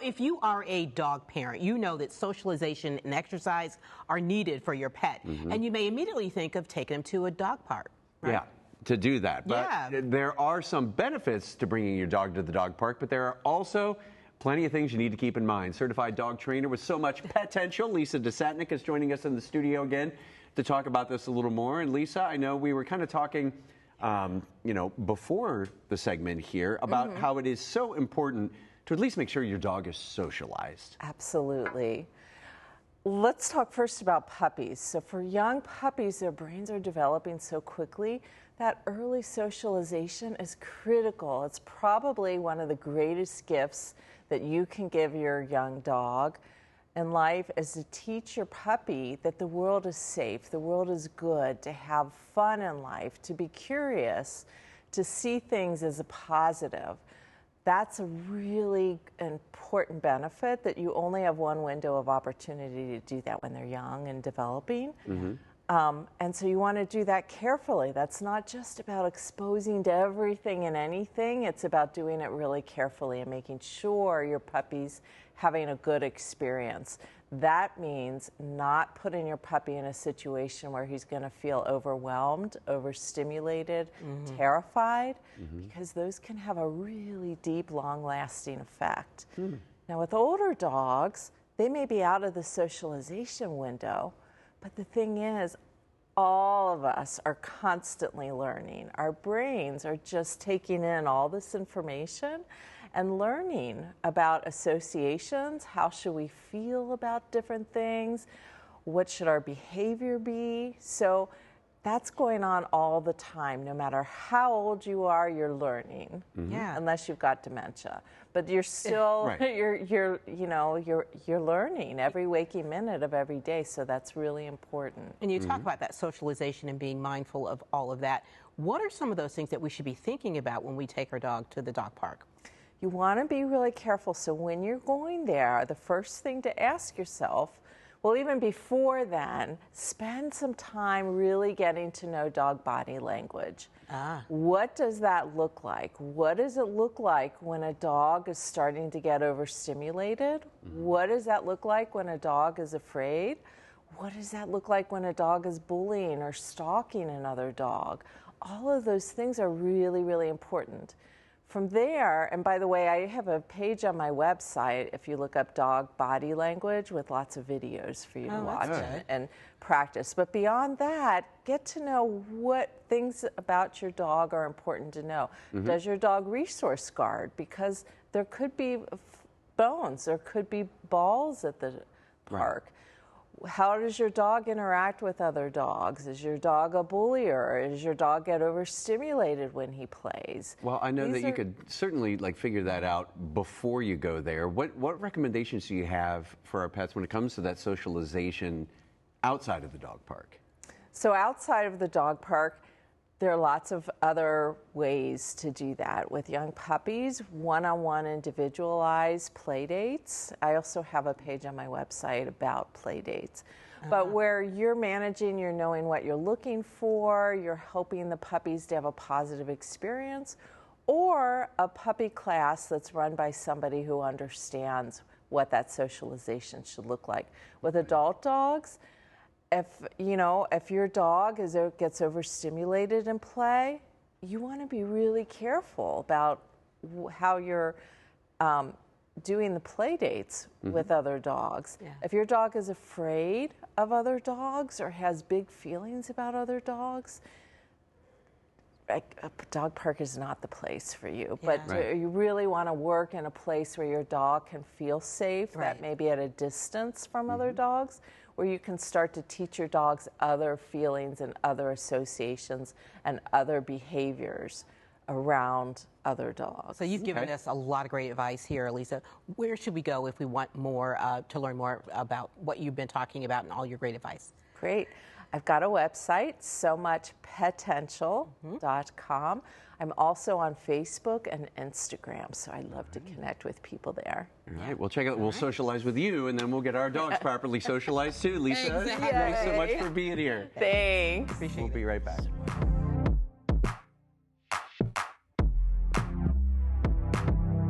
if you are a dog parent, you know that socialization and exercise are needed for your pet. And you may immediately think of taking them to a dog park. Right? Yeah, to do that. But there are some benefits to bringing your dog to the dog park, but there are also plenty of things you need to keep in mind. Certified dog trainer with So Much PETential, Lisa Desatnik, is joining us in the studio again to talk about this a little more. And Lisa, I know we were kind of talking before the segment here about how it is so important to at least make sure your dog is socialized. Absolutely. Let's talk first about puppies. So for young puppies, their brains are developing so quickly that early socialization is critical. It's probably one of the greatest gifts that you can give your young dog in life, is to teach your puppy that the world is safe, the world is good, to have fun in life, to be curious, to see things as a positive. That's a really important benefit, that you only have one window of opportunity to do that when they're young and developing. And so you want to do that carefully. That's not just about exposing to everything and anything. It's about doing it really carefully and making sure your puppy's having a good experience. That means not putting your puppy in a situation where he's going to feel overwhelmed, overstimulated, terrified, because those can have a really deep, long-lasting effect. Now, with older dogs, they may be out of the socialization window, but the thing is, all of us are constantly learning. Our brains are just taking in all this information and learning about associations. How should we feel about different things? What should our behavior be? So that's going on all the time. No matter how old you are, you're learning. Unless you've got dementia, but you're still you're learning every waking minute of every day. So that's really important. And you talk about that socialization and being mindful of all of that. What are some of those things that we should be thinking about when we take our dog to the dog park? You want to be really careful. So when you're going there, the first thing to ask yourself, well, even before then, spend some time really getting to know dog body language. What does that look like? What does it look like when a dog is starting to get overstimulated? What does that look like when a dog is afraid? What does that look like when a dog is bullying or stalking another dog? All of those things are really, really important. From there, and by the way, I have a page on my website if you look up dog body language with lots of videos for you to watch and practice. But beyond that, get to know what things about your dog are important to know. Does your dog resource guard? Because there could be bones, there could be balls at the park. How does your dog interact with other dogs? Is your dog a bullier? Does your dog get overstimulated when he plays? Well, I know that you could certainly figure that out before you go there. What recommendations do you have for our pets when it comes to that socialization outside of the dog park? So outside of the dog park, there are lots of other ways to do that. With young puppies, one-on-one individualized play dates. I also have a page on my website about play dates. But where you're managing, you're knowing what you're looking for, you're helping the puppies to have a positive experience, or a puppy class that's run by somebody who understands what that socialization should look like. With adult dogs, if your dog gets overstimulated in play, you want to be really careful about how you're doing the play dates with other dogs. If your dog is afraid of other dogs or has big feelings about other dogs, a dog park is not the place for you. But you really want to work in a place where your dog can feel safe, that may be at a distance from other dogs, where you can start to teach your dogs other feelings and other associations and other behaviors around other dogs. So you've given us a lot of great advice here, Lisa. Where should we go if we want more to learn more about what you've been talking about and all your great advice? Great. I've got a website, somuchpetential.com. I'm also on Facebook and Instagram, so I love to connect with people there. All right, we'll check it out. We'll socialize with you, and then we'll get our dogs properly socialized too, Lisa. Exactly. Thanks so much for being here. Thanks. Appreciate it. We'll be right back.